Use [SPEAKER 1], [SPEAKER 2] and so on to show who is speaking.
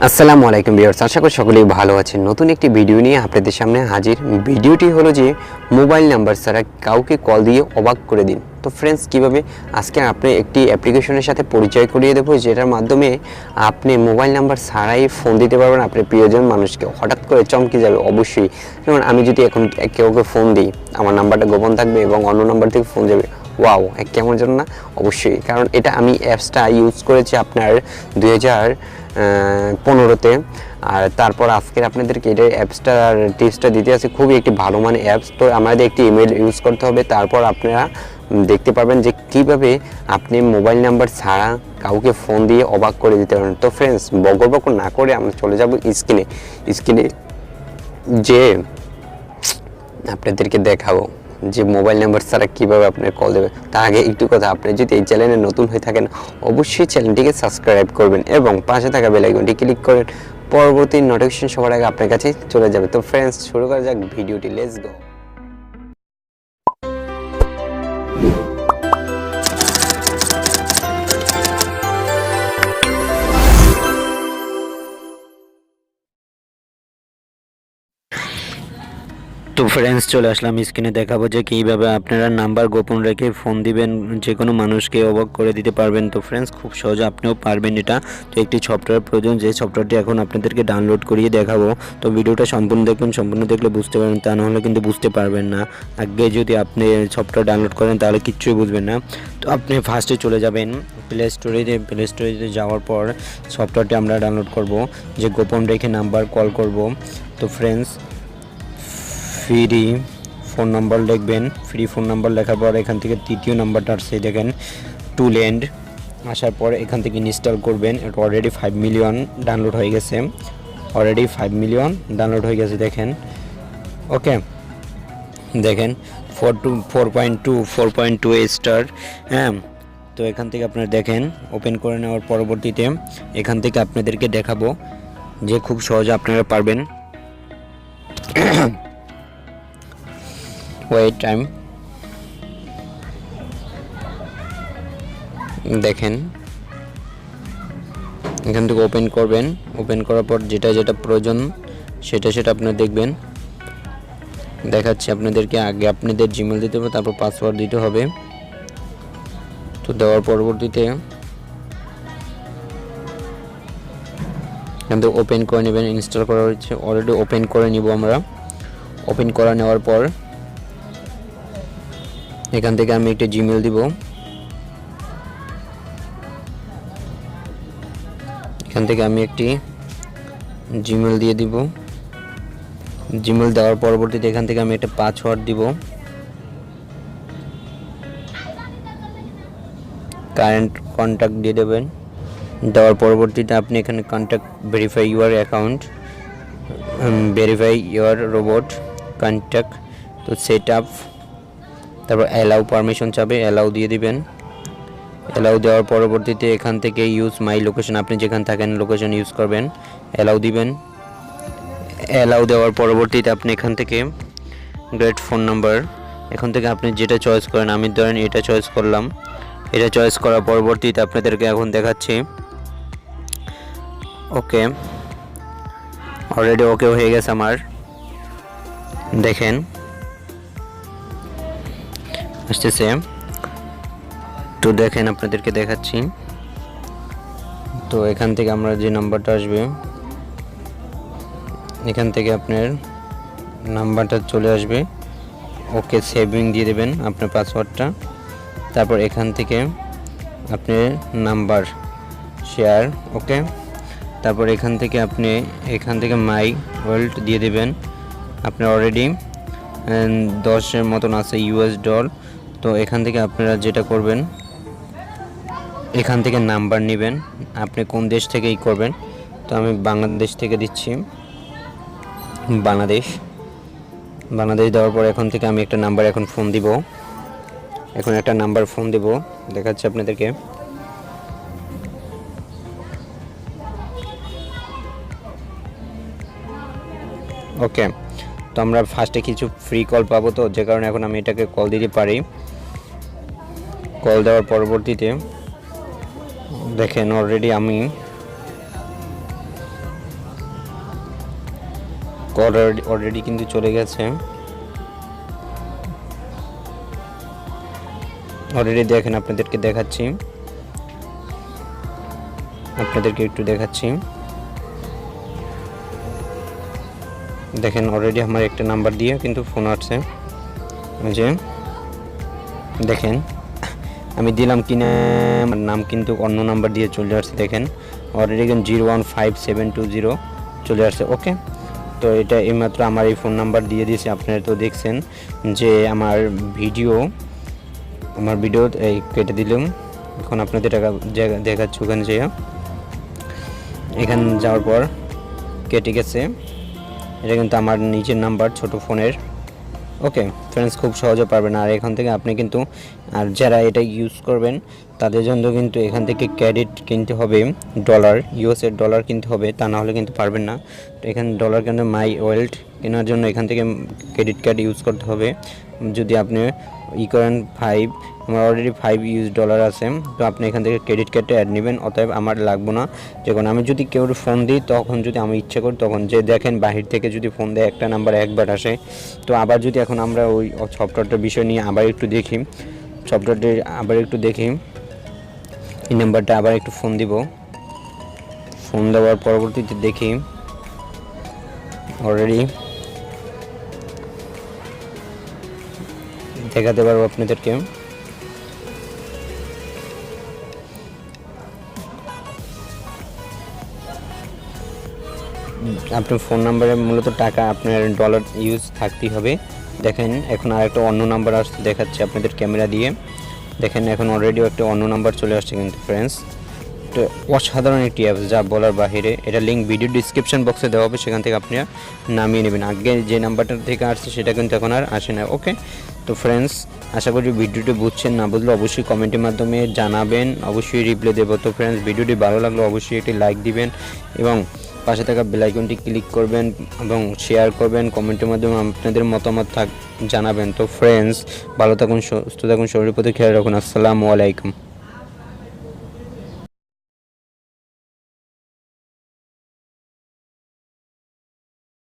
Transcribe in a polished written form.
[SPEAKER 1] আসসালামু আলাইকুম ভিউয়ার্স, আশা করি সকলেই ভালো আছেন। নতুন একটি ভিডিও নিয়ে আপনাদের সামনে হাজির। ভিডিওটি হলো যে মোবাইল নাম্বার ছাড়া কাউকে কল দিয়ে অবাক করে দিন। তো ফ্রেন্ডস, কীভাবে আজকে আপনি একটি অ্যাপ্লিকেশনের সাথে পরিচয় করিয়ে দেবো, যেটার মাধ্যমে আপনি মোবাইল নাম্বার ছাড়াই ফোন দিতে পারবেন আপনার প্রিয়জন মানুষকে। হঠাৎ করে চমকে যাবে অবশ্যই। যেমন আমি যদি এখন কাউকে ফোন দিই, আমার নাম্বারটা গোপন থাকবে এবং অন্য নাম্বার থেকে ফোন যাবে। ওয়াও, কেমন যেন না? অবশ্যই, কারণ এটা আমি অ্যাপসটা ইউজ করেছি আপনার 2015-তে। আর তারপর আজকের আপনাদেরকে এটা অ্যাপসটার টিপসটা দিতে আছে। খুবই একটি ভালো মানের অ্যাপস। তো আমাদের একটি ইমেল ইউজ করতে হবে, তারপর আপনারা দেখতে পারবেন যে কীভাবে আপনি মোবাইল নাম্বার ছাড়া কাউকে ফোন দিয়ে অবাক করে দিতে পারেন। তো ফ্রেন্ডস, বকর না করে আমরা চলে যাব স্ক্রিনে যে আপনাদেরকে দেখাবো যে মোবাইল নাম্বার ছাড়া কীভাবে আপনার কল দেবে। তার আগে একটু কথা, আপনি যদি এই চ্যানেলে নতুন হয়ে থাকেন অবশ্যই চ্যানেলটিকে সাবস্ক্রাইব করবেন এবং পাশে থাকা বেল আইকনটি ক্লিক করেন। পরবর্তী নোটিফিকেশন সবার আগে আপনার কাছে চলে যাবে। তো ফ্রেন্ডস, শুরু করা যাক ভিডিওটি। Let's go. তো ফ্রেন্ডস, চলে আসলাম স্ক্রিনে। দেখাবো যে কীভাবে আপনারা নাম্বার গোপন রেখে ফোন দিবেন, যে কোনো মানুষকে অবাক করে দিতে পারবেন। তো ফ্রেন্ডস, খুব সহজে আপনিও পারবেন এটা। তো একটি সফটওয়্যার প্রয়োজন, যে সফটওয়্যারটি এখন আপনাদেরকে ডাউনলোড করিয়ে দেখাবো। তো ভিডিওটা সম্পূর্ণ দেখবেন, সম্পূর্ণ দেখলে বুঝতে পারবেন, তা নাহলে কিন্তু বুঝতে পারবেন না। আগে যদি আপনি সফটওয়্যার ডাউনলোড করেন তাহলে কিচ্ছুই বুঝবেন না। তো আপনি ফার্স্টে চলে যাবেন প্লে স্টোরে যাওয়ার পর সফটওয়্যারটি আমরা ডাউনলোড করব, যে গোপন রেখে নাম্বার কল করব। তো ফ্রেন্ডস, ফ্রি ফোন নাম্বার লিখবেন। ফ্রি ফোন নাম্বার লেখার পর এখান থেকে তৃতীয় নাম্বারটা আসছে, দেখেন টু ল্যান্ড। আসার পর এখান থেকে ইনস্টল করবেন। এটা অলরেডি 5 মিলিয়ন ডাউনলোড হয়ে গেছে। দেখেন। ওকে, দেখেন 4.2 স্টার। হ্যাঁ, তো এখান থেকে আপনারা দেখেন, ওপেন করে নেওয়ার পরবর্তীতে এখান থেকে আপনাদেরকে দেখাবো যে খুব সহজে আপনারা পারবেন। ওয়েট টাইম, দেখেন এখান থেকে ওপেন করবেন। ওপেন করার পর যেটা প্রয়োজন সেটা আপনারা দেখবেন। দেখাচ্ছি আপনাদেরকে। আগে আপনাদের জিমেল দিতে হবে, তারপর পাসওয়ার্ড দিতে হবে। তো দেওয়ার পরবর্তীতে এখান থেকে ওপেন করে নেবেন। ইনস্টল করা হচ্ছে, অলরেডি ওপেন করে নিব আমরা। ওপেন করে নেওয়ার পর এখান থেকে আমি একটা জিমেল দিব। এখান থেকে আমি একটি জিমেল দিয়ে দিব। জিমেল দেওয়ার পরবর্তীতে এখান থেকে আমি একটা পাসওয়ার্ড দিব। কারেন্ট কন্ট্যাক্ট দিয়ে দেবেন। দেওয়ার পরবর্তীতে আপনি এখানে contact verify your account, verify your robot contact. তো সেট আপ, তারপর অ্যালাউ পারমিশন চাবে, অ্যালাউ দিয়ে দিবেন। অ্যালাউ দেওয়ার পরবর্তীতে এখান থেকে ইউজ মাই লোকেশন, আপনি যেখানে থাকেন লোকেশন ইউজ করবেন, অ্যালাউ দিবেন। অ্যালাউ দেওয়ার পরবর্তীতে আপনি এখান থেকে গেট ফোন নাম্বার, এখান থেকে আপনি যেটা চয়েস করেন, আমি ধরেন এটা চয়েস করলাম। এটা চয়েস করার পরবর্তীতে আপনাদেরকে এখন দেখাচ্ছি। ওকে, অলরেডি ওকে হয়ে গেছে আমার। দেখেন আসতেছে। তো দেখেন, আপনাদেরকে দেখাচ্ছি। তো এখান থেকে আমরা যে নাম্বারটা আসবে, এখান থেকে আপনার নাম্বারটা চলে আসবে। ওকে, সেভিং দিয়ে দেবেন আপনার পাসওয়ার্ডটা। তারপর এখান থেকে আপনার নাম্বার শেয়ার। ওকে, তারপর এখান থেকে মাই ওয়ালেট দিয়ে দেবেন। আপনার অলরেডি 10-এর মতন আছে US ডলার। তো এখান থেকে আপনারা যেটা করবেন, এখান থেকে নাম্বার নেবেন, আপনি কোন দেশ থেকেই করবেন। তো আমি বাংলাদেশ থেকে দিচ্ছি, বাংলাদেশ দেওয়ার পর এখান থেকে আমি একটা নাম্বার এখন ফোন দিব। দেখাচ্ছি আপনাদেরকে। ওকে, তো আমরা ফার্স্টে কিছু ফ্রি কল পাবো, তো যে কারণে এখন আমি এটাকে কল দিতে পারি। কল দেওয়ার পরবর্তীতে দেখেন অলরেডি আমি অলরেডি কিন্তু চলে গেছে। অলরেডি দেখেন, আপনাদেরকে একটু দেখাচ্ছি। দেখেন অলরেডি আমার একটা নাম্বার দিয়ে কিন্তু ফোন আসছে, যে দেখেন আমি দিলাম কিনা, আমার নাম কিন্তু অন্য নাম্বার দিয়ে চলে আসছে। দেখেন অলরেডি কিন্তু 015720 চলে আসছে। ওকে, তো এটা এইমাত্র আমার এই ফোন নাম্বার দিয়ে দিয়েছে। আপনারা তো দেখছেন যে আমার ভিডিও এই কেটে দিলাম। এখন আপনাদের দেখাচ্ছি, ওখানে এখানে যাওয়ার পর কেটে গেছে। এটা কিন্তু আমার নিজের নাম্বার, ছোট ফোনের। ওকে ফ্রেন্ডস, খুব সহজে পারবেন। আর এখান থেকে আপনি কিন্তু, আর যারা এটা ইউজ করবেন তাদের জন্য কিন্তু এখান থেকে ক্রেডিট কিনতে হবে, ডলার, ইউএসের ডলার কিনতে হবে, তা না হলে কিন্তু পারবেন না। তো এখানে ডলার কিন্তু মাই ওয়ালেট কেনার জন্য এখান থেকে ক্রেডিট কার্ড ইউজ করতে হবে। যদি আপনি করেন 5, আমার অলরেডি $5 আছে, তো আপনি এখান থেকে ক্রেডিট কার্ডটা অ্যাড নেবেন। অতএব আমার লাগবে না। যখন আমি যদি কেউ ফোন দিই, তখন যদি আমি ইচ্ছা করি, তখন যে দেখেন বাহির থেকে যদি ফোন দেয় একটা নাম্বার একবার আসে। তো আবার যদি এখন আমরা ওই সফটওয়্যারটার বিষয় নিয়ে আবার একটু দেখি, এই নাম্বারটা আবার একটু ফোন দিব। ফোন দেওয়ার পরবর্তীতে দেখি অলরেডি দেখাতে পারবো আপনাদেরকে। আপনার ফোন নাম্বারে মূলত টাকা, আপনার ডলার ইউজ থাকতেই হবে। দেখেন এখন আর একটা অন্য নাম্বার আসতে দেখাচ্ছে আপনাদের ক্যামেরা দিয়ে। দেখেন এখন অলরেডি একটা অন্য নাম্বার চলে আসছে কিন্তু ফ্রেন্ডস। তো অসাধারণ একটি অ্যাপস, যা বলার বাহিরে। এটা লিঙ্ক ভিডিও ডিসক্রিপশন বক্সে দেওয়া হবে, সেখান থেকে আপনি নামিয়ে নেবেন। আগে যে নাম্বারটা থেকে আসছে সেটা কিন্তু এখন আর আসে না। ওকে, তো ফ্রেন্ডস, আশা করি ভিডিওটি বুঝছেন। না বুঝলে অবশ্যই কমেন্টের মাধ্যমে জানাবেন, অবশ্যই রিপ্লাই দেবো। তো ফ্রেন্ডস, ভিডিওটি ভালো লাগলে অবশ্যই একটি লাইক দিবেন এবং পাশে থাকা বেল আইকনটি ক্লিক করবেন এবং শেয়ার করবেন। কমেন্টের মাধ্যমে আপনাদের মতামত জানাবেন। তো ফ্রেন্ডস, ভালো থাকুন, সুস্থ থাকুন, শরীরের প্রতি খেয়াল রাখুন। আসসালামু আলাইকুম।